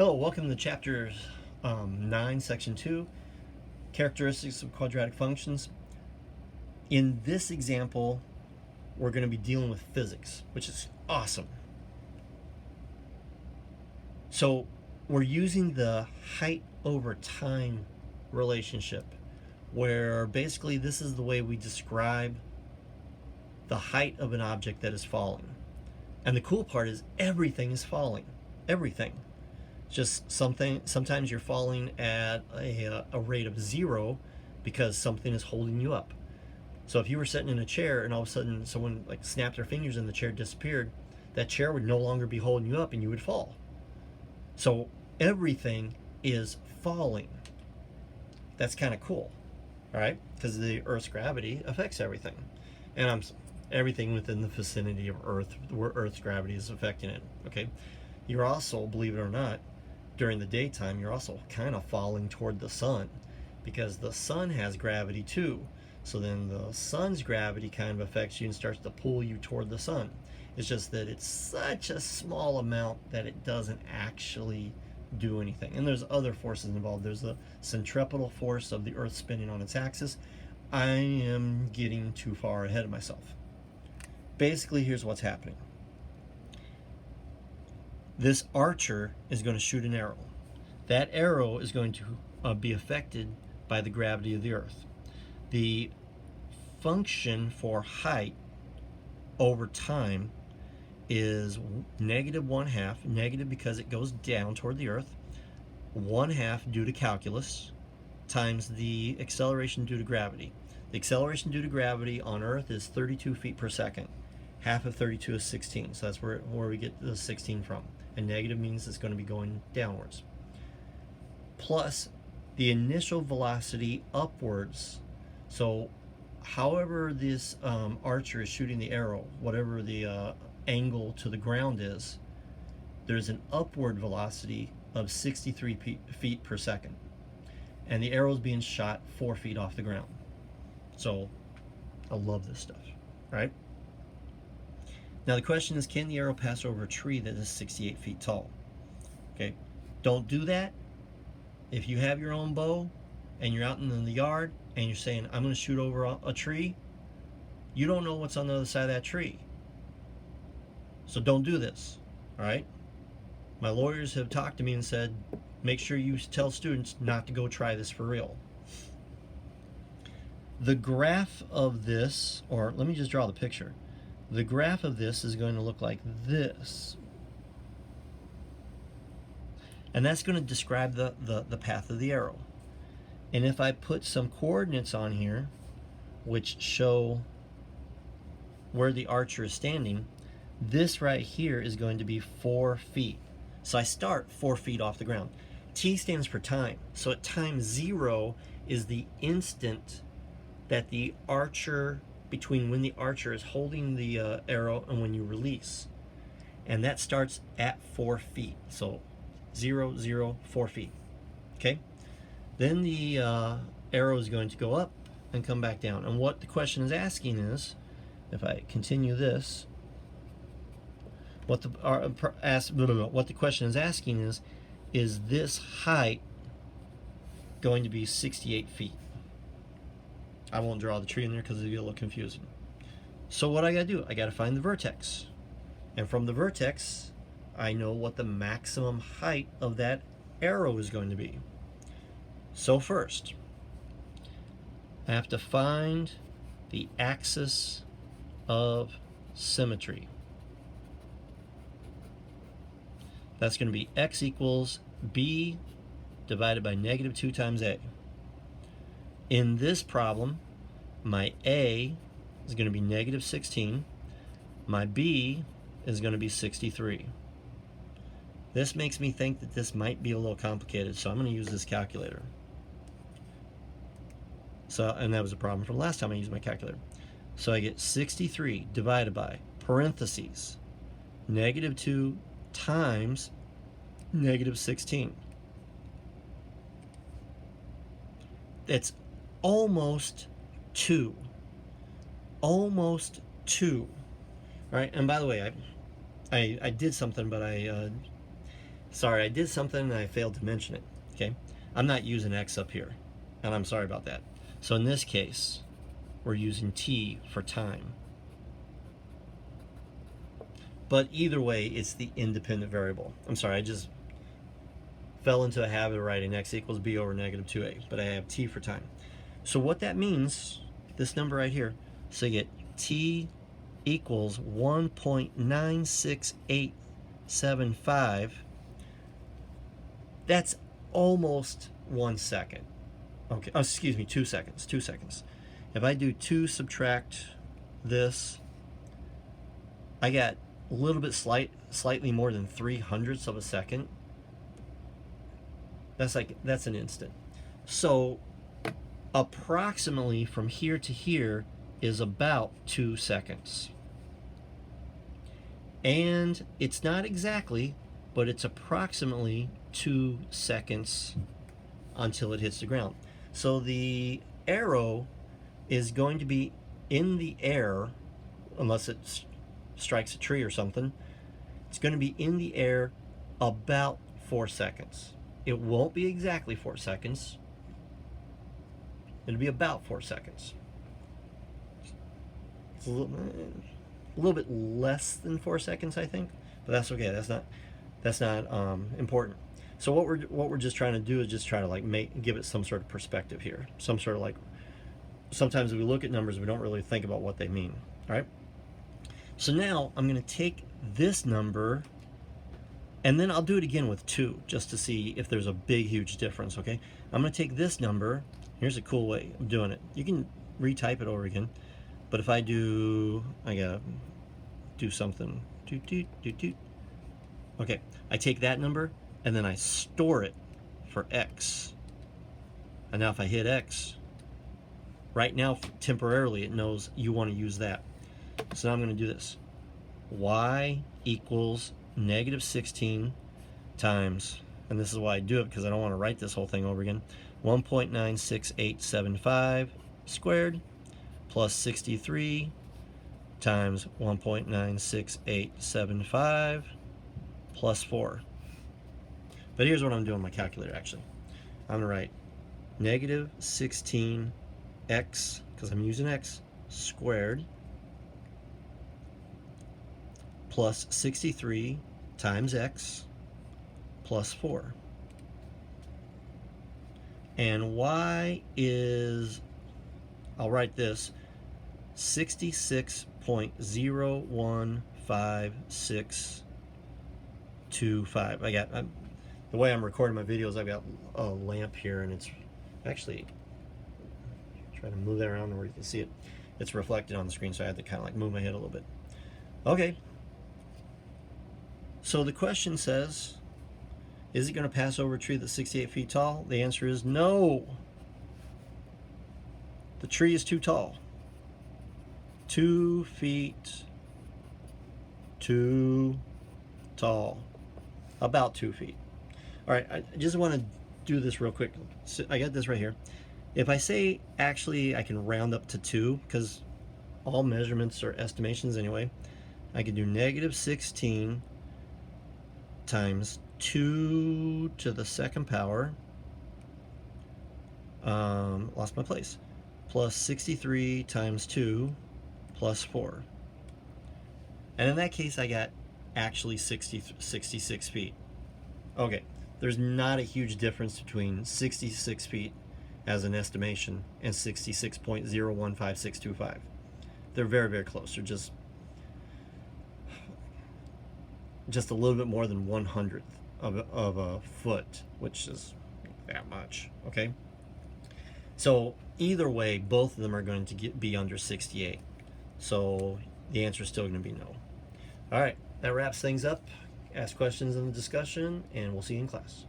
Hello, welcome to chapter 9, section 2, Characteristics of Quadratic Functions. In this example, we're going to be dealing with physics, which is awesome. So we're using the height over time relationship, where basically this is the way we describe the height of an object that is falling. And the cool part is everything is falling. Everything. Just sometimes you're falling at a rate of 0 because something is holding you up. So if you were sitting in a chair and all of a sudden someone like snapped their fingers and the chair disappeared, that chair would no longer be holding you up and you would fall. So everything is falling. That's kind of cool, right? Because the Earth's gravity affects everything. And everything within the vicinity of Earth, where Earth's gravity is affecting it, okay? You're also, believe it or not, during the daytime, you're also kind of falling toward the sun because the sun has gravity too. So then the sun's gravity kind of affects you and starts to pull you toward the sun. It's just that it's such a small amount that it doesn't actually do anything. And there's other forces involved. There's the centripetal force of the Earth spinning on its axis. I am getting too far ahead of myself. Basically, here's what's happening. This archer is going to shoot an arrow. That arrow is going to be affected by the gravity of the Earth. The function for height over time is -1/2, negative because it goes down toward the Earth, 1/2 due to calculus, times the acceleration due to gravity. The acceleration due to gravity on Earth is 32 feet per second. Half of 32 is 16, so that's where we get the 16 from. And negative means it's going to be going downwards. Plus the initial velocity upwards. So however this archer is shooting the arrow, whatever the angle to the ground is, there's an upward velocity of 63 feet per second. And the arrow is being shot 4 feet off the ground. So I love this stuff, right? Now the question is, can the arrow pass over a tree that is 68 feet tall? Okay, don't do that. If you have your own bow and you're out in the yard and you're saying, I'm going to shoot over a tree, you don't know what's on the other side of that tree. So don't do this, all right? My lawyers have talked to me and said, make sure you tell students not to go try this for real. The graph of this, or let me just draw the picture. The graph of this is going to look like this. And that's going to describe the path of the arrow. And if I put some coordinates on here, which show where the archer is standing, this right here is going to be 4 feet. So I start 4 feet off the ground. T stands for time. So at time 0 is the instant that the archer, between when the archer is holding the arrow and when you release. And that starts at 4 feet. So 0, 0, 4 feet. Okay? Then the arrow is going to go up and come back down. And what the question is asking is, if I continue this, what the question is asking is this height going to be 68 feet? I won't draw the tree in there because it'll get a little confusing. So what I gotta do, I gotta find the vertex. And from the vertex, I know what the maximum height of that arrow is going to be. So first, I have to find the axis of symmetry. That's going to be x equals b divided by -2 times a. In this problem, my a is going to be -16. My b is going to be 63. This makes me think that this might be a little complicated, so I'm going to use this calculator. And that was a problem from last time I used my calculator. So I get 63 divided by parentheses -2 times -16. It's almost 2. Almost 2. Right? And by the way, I did something, but Sorry, I did something and I failed to mention it. Okay, I'm not using x up here, and I'm sorry about that. So in this case, we're using t for time. But either way, it's the independent variable. I'm sorry, I just fell into a habit of writing x equals b over negative 2a, but I have t for time. So what that means, this number right here, so you get t equals 1.96875. That's almost 1 second. Okay, oh, excuse me, 2 seconds, 2 seconds. If I do 2 subtract this, I got a little bit slightly more than 3/100ths of a second. That's an instant. So approximately from here to here is about 2 seconds. And it's not exactly, but it's approximately 2 seconds until it hits the ground. So the arrow is going to be in the air, unless it strikes a tree or something. It's going to be in the air about 4 seconds. It won't be exactly 4 seconds. It'll be about 4 seconds. It's a little bit less than 4 seconds, I think, but that's okay. That's not important. So what we're just trying to do is just try to like give it some sort of perspective here, some sort of like. Sometimes we look at numbers, we don't really think about what they mean. All right. So now I'm going to take this number, and then I'll do it again with 2, just to see if there's a big, huge difference. Okay. I'm going to take this number. Here's a cool way of doing it. You can retype it over again, but if I gotta do something. Okay, I take that number and then I store it for x. And now if I hit x, right now temporarily it knows you want to use that. So now I'm going to do this. Y equals negative 16 times, and this is why I do it, because I don't want to write this whole thing over again, 1.96875 squared plus 63 times 1.96875 plus 4. But here's what I'm doing on my calculator actually. I'm going to write negative 16x, because I'm using x, squared plus 63 times x plus 4. And y is, I'll write this, 66.015625. The way I'm recording my videos, I've got a lamp here, and it's actually, try to move that around where you can see it. It's reflected on the screen, so I have to kind of like move my head a little bit. Okay. So the question says, is it going to pass over a tree that's 68 feet tall? The answer is no. The tree is too tall. 2 feet too tall. About 2 feet. All right, I just want to do this real quick. So I got this right here. If I say, actually, I can round up to 2, because all measurements are estimations anyway. I can do negative 16 times 2 to the second power, lost my place, plus 63 times 2 plus 4. And in that case, I got actually 66 feet. Okay, there's not a huge difference between 66 feet as an estimation and 66.015625. They're very, very close. They're just a little bit more than 1/100th of a foot, which is that much. Okay, so either way, both of them are going to be under 68. So the answer is still going to be no. All right, that wraps things up. Ask questions in the discussion, and we'll see you in class.